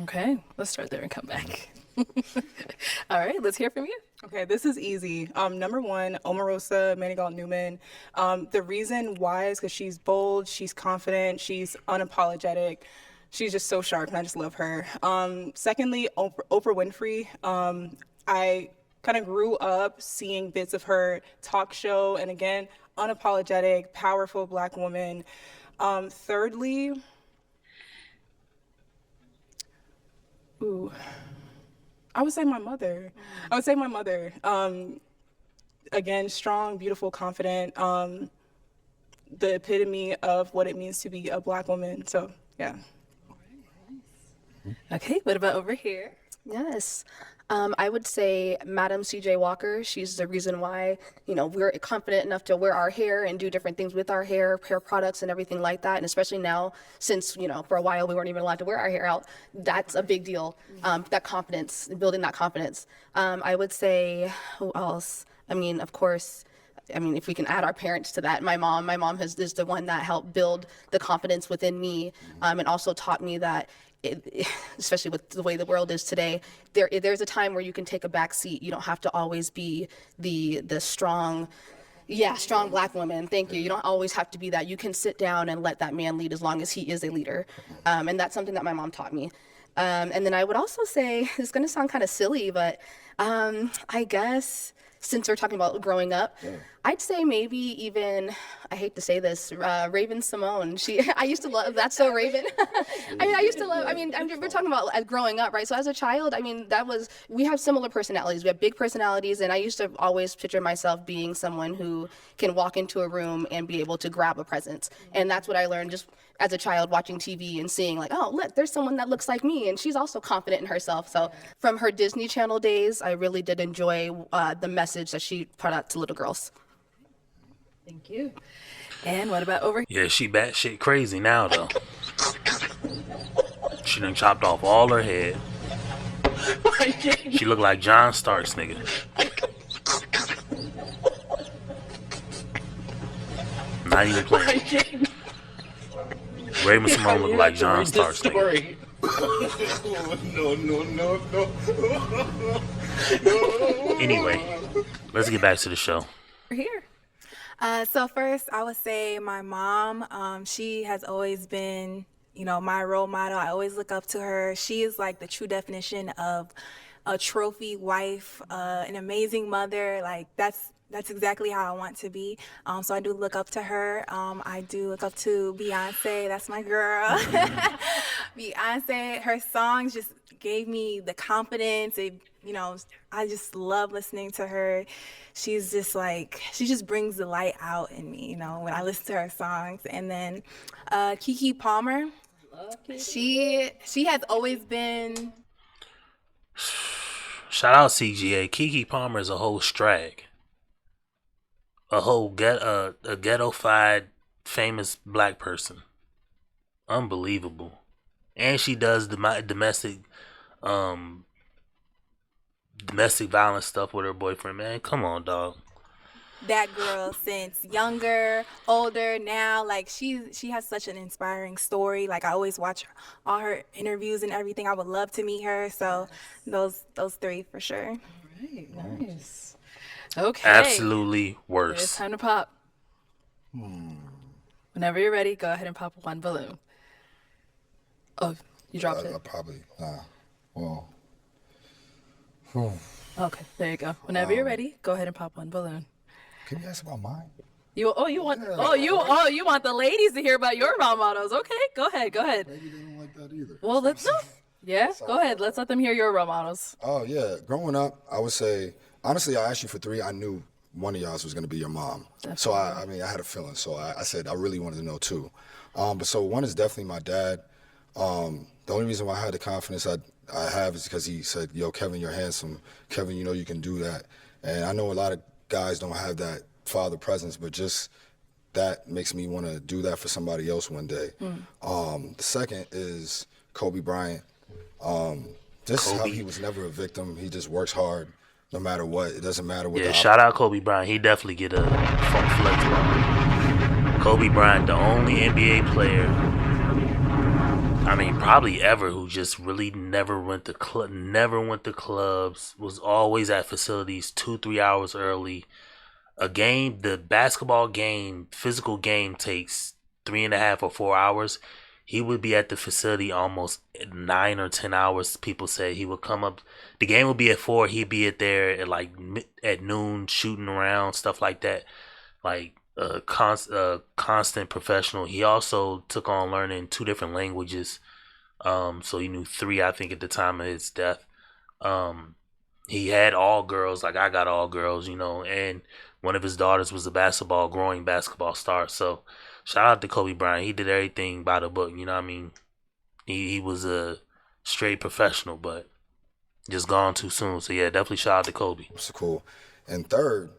Okay, let's start there and come back. All right, let's hear from you. Okay, this is easy. Number 1, Omarosa Manigault Newman. The reason why is because she's bold, she's confident, she's unapologetic. She's just so sharp, and I just love her. Secondly, Oprah Winfrey. I kind of grew up seeing bits of her talk show, and again, unapologetic, powerful Black woman. Thirdly, I would say my mother. Again, strong, beautiful, confident, the epitome of what it means to be a Black woman. So, yeah. Okay, what about over here? Yes. I would say Madam C.J. Walker. She's the reason why, we're confident enough to wear our hair and do different things with our hair products and everything like that. And especially now, since, for a while we weren't even allowed to wear our hair out, that's a big deal. That confidence, building that confidence. I would say, who else? Of course, if we can add our parents to that, my mom is the one that helped build the confidence within me, and also taught me that, especially with the way the world is today, there's a time where you can take a back seat. You don't have to always be the strong Black woman. Thank you. You don't always have to be that. You can sit down and let that man lead as long as he is a leader. And that's something that my mom taught me. And then I would also say, it's going to sound kind of silly, but I guess since we're talking about growing up, I'd say maybe even, I hate to say this, Raven Simone. I used to love, that's so Raven. We're talking about growing up, right? So as a child, we have similar personalities. We have big personalities, and I used to always picture myself being someone who can walk into a room and be able to grab a presence. And that's what I learned just as a child watching TV and seeing like, oh, look, there's someone that looks like me, and she's also confident in herself. So from her Disney Channel days, I really did enjoy the message that she put out to little girls. Thank you. And what about over here? Yeah, she batshit crazy now, though. She done chopped off all her head. She looked like John Starks, nigga. Not even playing. Raymond Simone looked like John Starks, nigga. No. Anyway, let's get back to the show. We're here. So first, I would say my mom. She has always been, my role model. I always look up to her. She is like the true definition of a trophy wife, an amazing mother. Like that's exactly how I want to be. So I do look up to her. I do look up to Beyonce. That's my girl. Beyonce, her songs just gave me the confidence. I just love listening to her. She just brings the light out in me, when I listen to her songs. And then Keke Palmer, she has always been. Shout out CGA. Keke Palmer is a whole strag. A whole a ghetto-fied famous black person. Unbelievable. And she does domestic violence stuff with her boyfriend, man. Come on, dog. That girl since younger, older, now, like she has such an inspiring story. Like I always watch all her interviews and everything. I would love to meet her. So those three for sure. All right, nice. Okay. Absolutely worse. It's time to pop. Whenever you're ready, go ahead and pop one balloon. Oh, you dropped it. Probably. Well. Okay, there you go. Whenever you're ready, go ahead and pop one balloon. Can you ask about mine? You want the ladies to hear about your role models. Okay, go ahead. Maybe they don't like that either. Well, let's know. Yeah, go ahead. Let's let them hear your role models. Oh yeah, growing up, I would say honestly, I asked you for three. I knew one of y'all was going to be your mom. Definitely. So I had a feeling. So I said I really wanted to know two. But so one is definitely my dad. The only reason why I had the confidence I have is because he said, "Yo, Kevin, you're handsome. Kevin, you can do that." And I know a lot of guys don't have that father presence, but just that makes me want to do that for somebody else one day. The second is Kobe Bryant. Just how he was never a victim. He just works hard no matter what. It doesn't matter what. Yeah, shout out Kobe Bryant. He definitely get a funk flex on. Kobe Bryant, the only NBA player, probably ever, who just really never went to clubs, was always at facilities 2-3 hours early. The basketball game, physical game takes 3.5 or 4 hours. He would be at the facility almost 9 or 10 hours. People say he would come up. The game would be at 4. He'd be there at noon, shooting around, stuff like that. Like constant professional. He also took on learning 2 different languages. So he knew 3, I think, at the time of his death. He had all girls, like I got all girls, and one of his daughters was a growing basketball star. So shout out to Kobe Bryant. He did everything by the book, He was a straight professional, but just gone too soon. So yeah, definitely shout out to Kobe. That's cool. And third,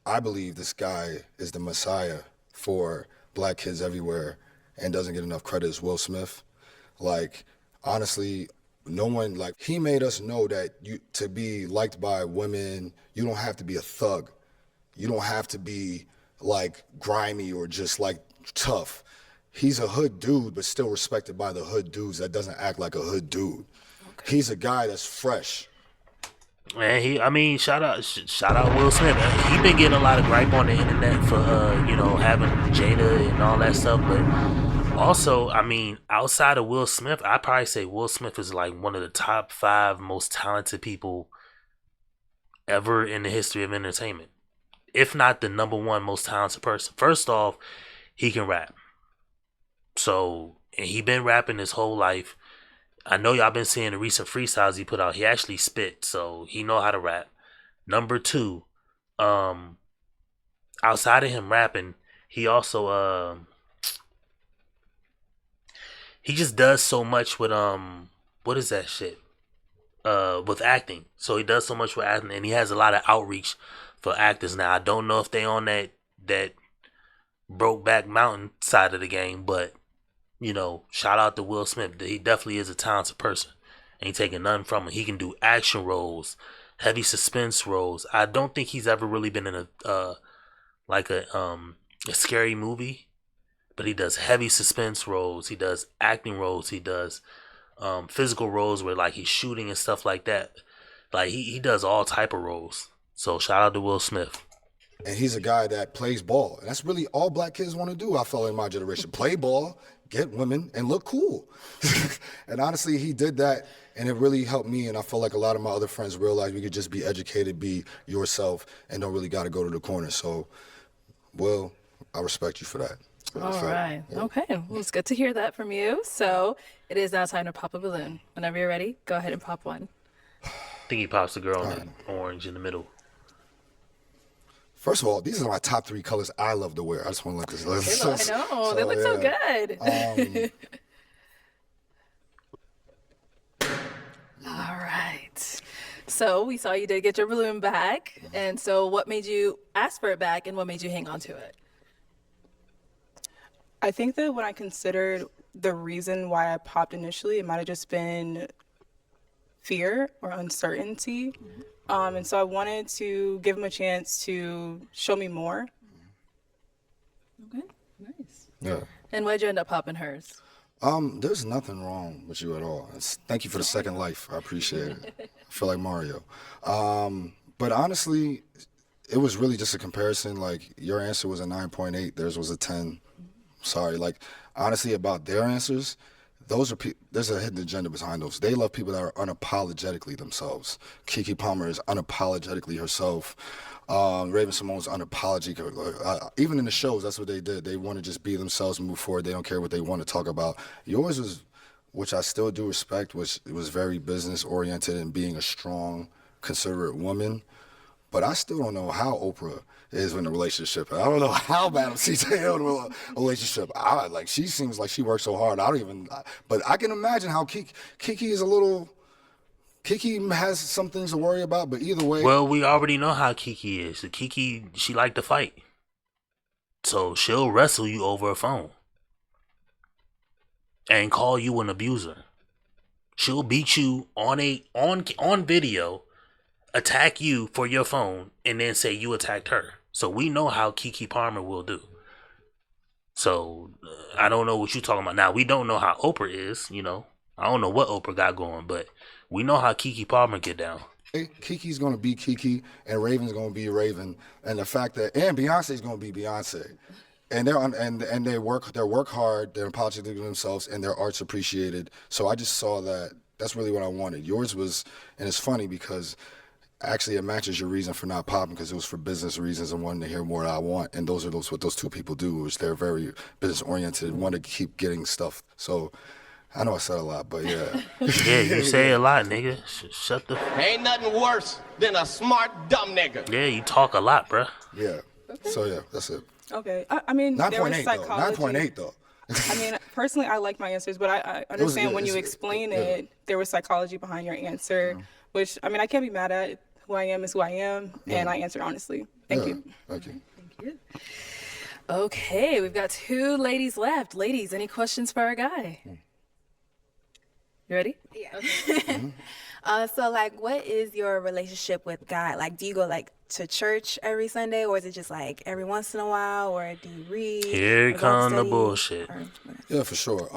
I believe this guy is the messiah for black kids everywhere and doesn't get enough credit, is Will Smith. Like, honestly, no one, he made us know that to be liked by women, you don't have to be a thug. You don't have to be grimy or just tough. He's a hood dude, but still respected by the hood dudes that doesn't act like a hood dude. Okay. He's a guy that's fresh. Man, shout out Will Smith. He been getting a lot of gripe on the internet for having Jada and all that stuff, but also, outside of Will Smith, I'd probably say Will Smith is one of the top 5 most talented people ever in the history of entertainment. If not the number 1 most talented person. First off, he can rap. So, and he been rapping his whole life. I know y'all been seeing the recent freestyles he put out. He actually spit, so he know how to rap. Number 2, outside of him rapping, he also he just does so much with what is that shit? With acting. So he does so much with acting, and he has a lot of outreach for actors now. I don't know if they on that Brokeback Mountain side of the game, but You know, shout out to Will Smith. He definitely is a talented person. Ain't taking nothing from him. He can do action roles, heavy suspense roles. I don't think he's ever really been in a scary movie, but he does heavy suspense roles. He does acting roles. He does physical roles where like he's shooting and stuff like that. Like he does all type of roles. So shout out to Will Smith. And he's a guy that plays ball. And that's really all black kids want to do, I feel, in my generation. Play ball, get women, and look cool. And honestly, he did that, and it really helped me. And I feel like a lot of my other friends realized we could just be educated, be yourself, and don't really got to go to the corner. So, Will, I respect you for that. All right. Okay. Well, it's good to hear that from you. So it is now time to pop a balloon. Whenever you're ready, go ahead and pop one. I think he pops the girl in the orange in the middle. First of all, these are my top 3 colors I love to wear. I just want to let this. I know. They look so good. All right. So we saw you did get your balloon back. And so what made you ask for it back and what made you hang on to it? I think that when I considered the reason why I popped initially, it might have just been fear or uncertainty. And so I wanted to give him a chance to show me more. Okay, nice. Yeah. And why'd you end up popping hers? There's nothing wrong with you at all. Thank you for the second life. I appreciate it. I feel like Mario. But honestly, it was really just a comparison. Like, your answer was a 9.8, theirs was a 10. Sorry. Like, honestly, about their answers, there's a hidden agenda behind those. They love people that are unapologetically themselves. Keke Palmer is unapologetically herself. Raven-Symoné's unapologetic. Even in the shows, that's what they did. They want to just be themselves and move forward. They don't care what they want to talk about. Yours was, which I still do respect, was very business-oriented and being a strong, considerate woman. But I still don't know how Oprah is in a relationship. I don't know how bad CJ is in a relationship. She seems like she works so hard. But I can imagine how Keke is a little. Keke has some things to worry about, but either way. Well, we already know how Keke is. Keke, she like to fight. So she'll wrestle you over a phone. And call you an abuser. She'll beat you on video, attack you for your phone, and then say you attacked her. So we know how Keke Palmer will do. So I don't know what you're talking about. Now, we don't know how Oprah is, you know. I don't know what Oprah got going, but we know how Keke Palmer get down. Kiki's gonna be Keke, and Raven's gonna be Raven, and the fact that Beyonce's gonna be Beyonce, and they work hard, they're apologetic to themselves, and their art's appreciated. So I just saw that. That's really what I wanted. Yours was, and it's funny because actually it matches your reason for not popping, because it was for business reasons and wanting to hear more I want, and those are what those two people do, which they're very business oriented and want to keep getting stuff. So. I know I said a lot, but yeah. Yeah, you say a lot, nigga. Shut the... Ain't nothing worse than a smart, dumb nigga. Yeah, you talk a lot, bruh. Yeah. Okay. So, yeah, that's it. Okay. I mean, 9.8, though. 9.8, though. I mean, personally, I like my answers, but I understand when you explain it, there was psychology behind your answer, which, I mean, I can't be mad at. Who I am is who I am, and I answered honestly. Thank you. Thank you. Thank you. Okay, we've got 2 ladies left. Ladies, any questions for our guy? You ready? Yeah. Okay. So, like, what is your relationship with God? Like, do you go, like, to church every Sunday, or is it just, like, every once in a while, or do you read? Here come the bullshit. Yeah, for sure.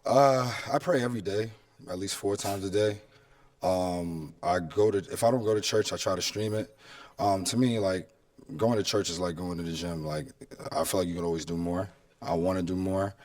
I pray every day, at least 4 times a day. If I don't go to church, I try to stream it. To me, like, going to church is like going to the gym. Like, I feel like you can always do more. I want to do more.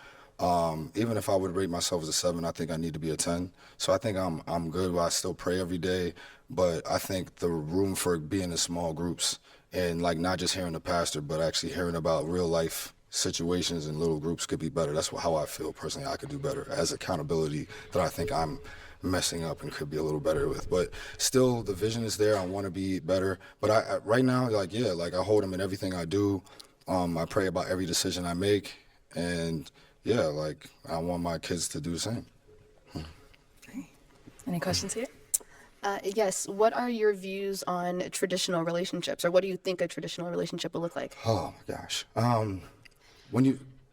Even if I would rate myself as a 7, I think I need to be a 10. So I think I'm good, but I still pray every day. But I think the room for being in small groups and like not just hearing the pastor, but actually hearing about real life situations in little groups could be better. That's how I feel personally. I could do better as accountability that I think I'm messing up and could be a little better with. But still, the vision is there. I want to be better. But I right now, I hold him in everything I do. I pray about every decision I make, and yeah, like, I want my kids to do the same. Okay. Any questions here? Yes. What are your views on traditional relationships, or what do you think a traditional relationship will look like? Oh, my gosh.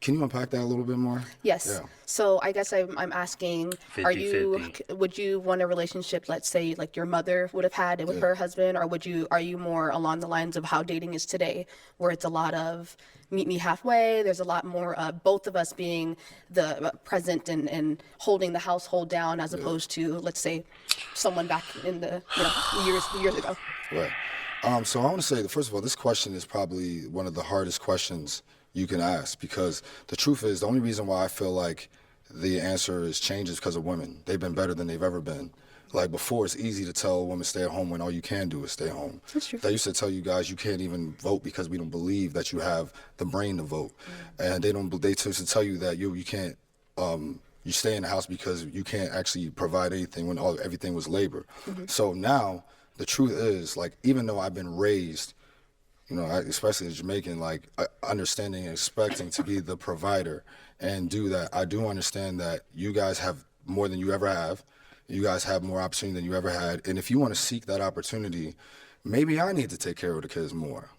Can you unpack that a little bit more? Yes. Yeah. So I guess I'm asking, are you 50-50. would you want a relationship, let's say, like your mother would have had with her husband, or are you more along the lines of how dating is today, where it's a lot of meet me halfway? There's a lot more both of us being the present and holding the household down, as opposed to, let's say, someone back in the years ago. Right. So I want to say that, first of all, this question is probably one of the hardest questions you can ask, because the truth is, the only reason why I feel like the answer is changed is because of women. They've been better than they've ever been. Like before, it's easy to tell a woman stay at home when all you can do is stay home. That's true. They used to tell you guys you can't even vote because we don't believe that you have the brain to vote, and they used to tell you that you can't. You stay in the house because you can't actually provide anything when everything was labor. So now the truth is, like, even though I've been raised, especially as Jamaican, like understanding and expecting to be the provider and do that, I do understand that you guys have more than you ever have. You guys have more opportunity than you ever had. And if you want to seek that opportunity, maybe I need to take care of the kids more.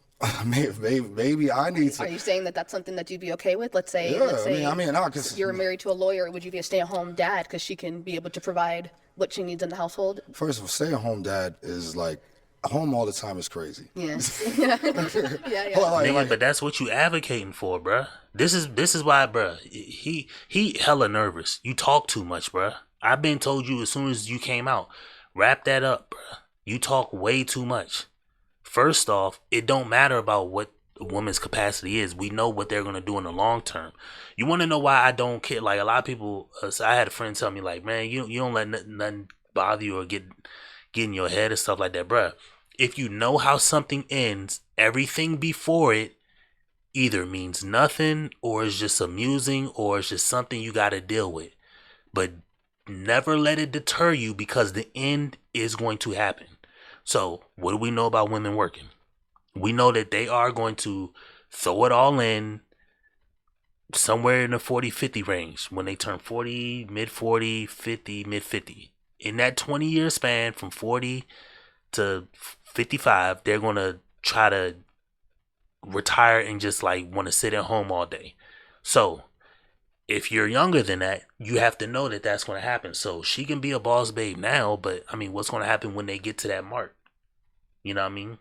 maybe I need to. Are you saying that that's something that you'd be okay with? Let's say, cause you're married to a lawyer. Would you be a stay-at-home dad because she can be able to provide what she needs in the household? First of all, stay-at-home dad is like, home all the time is crazy. Yeah. yeah. Nigga, but that's what you advocating for, bruh. This is why, bruh. He hella nervous. You talk too much, bruh. I've been told you as soon as you came out, wrap that up, bruh. You talk way too much. First off, it don't matter about what a woman's capacity is. We know what they're gonna do in the long term. You want to know why I don't care? Like a lot of people, I had a friend tell me, like, man, you don't let nothing bother you or get in your head and stuff like that, bruh. If you know how something ends, everything before it either means nothing or is just amusing or it's just something you got to deal with. But never let it deter you, because the end is going to happen. So what do we know about women working? We know that they are going to throw it all in somewhere in the 40-50 range when they turn 40, mid-40, 50, mid-50. In that 20-year span from 40 to 55, they're going to try to retire and just like want to sit at home all day. So if you're younger than that, you have to know that that's going to happen. So she can be a boss babe now, but I mean, what's going to happen when they get to that mark? You know what I mean?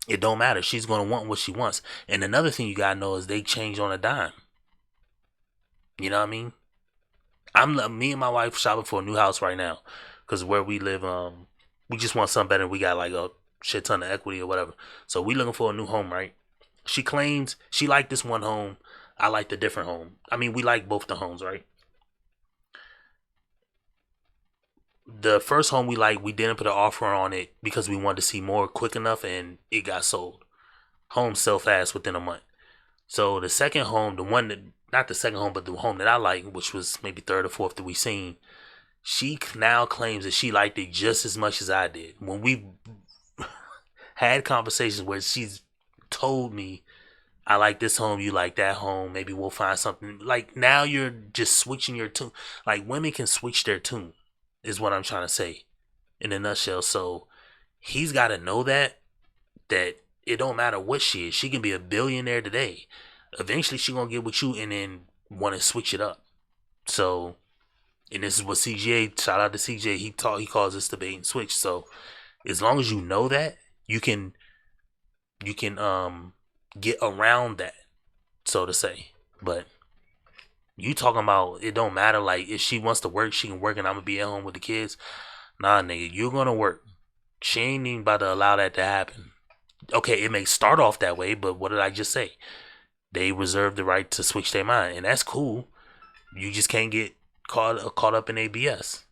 It don't matter. She's going to want what she wants. And another thing you got to know is they change on a dime. You know what I mean? Me and my wife shopping for a new house right now, because where we live, we just want something better. We got like a shit ton of equity or whatever. So we looking for a new home, right? She claims she liked this one home. I like the different home. I mean, we like both the homes, right? The first home we liked, we didn't put an offer on it because we wanted to see more quick enough, and it got sold. Home sell fast within a month. So the second home, the one that, not the second home, but the home that I like, which was maybe third or fourth that we seen, she now claims that she liked it just as much as I did. When we had conversations where she's told me, I like this home, you like that home, maybe we'll find something. Like, now you're just switching your tune. Like, women can switch their tune, is what I'm trying to say in a nutshell. So he's got to know that it don't matter what she is. She can be a billionaire today. Eventually she gonna get with you and then want to switch it up. So, and this is what CJ, shout out to CJ, he calls this the bait and switch. So as long as you know that, you can get around that, so to say. But you talking about it don't matter, like if she wants to work, she can work and I'm gonna be at home with the kids. Nah, nigga, you're gonna work. She ain't even about to allow that to happen. Okay, it may start off that way, but what did I just say? They reserve the right to switch their mind, and that's cool. You just can't get caught up in ABS.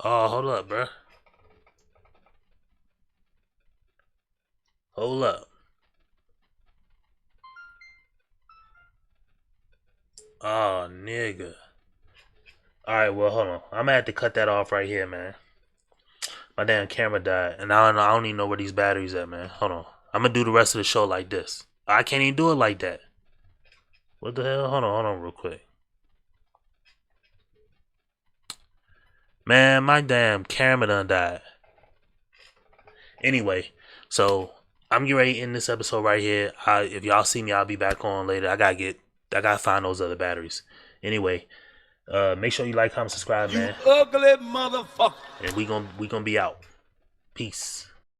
Oh, hold up, bruh. Hold up. Oh, nigga. Alright, well, hold on. I'm gonna have to cut that off right here, man. My damn camera died, and I don't even know where these batteries at, man. Hold on. I'm gonna do the rest of the show like this. I can't even do it like that. What the hell? Hold on real quick. Man, my damn camera done died. Anyway, so I'm getting ready to end this episode right here. If y'all see me, I'll be back on later. I gotta find those other batteries. Anyway, make sure you like, comment, subscribe, man. Ugly motherfucker. And we gonna be out. Peace.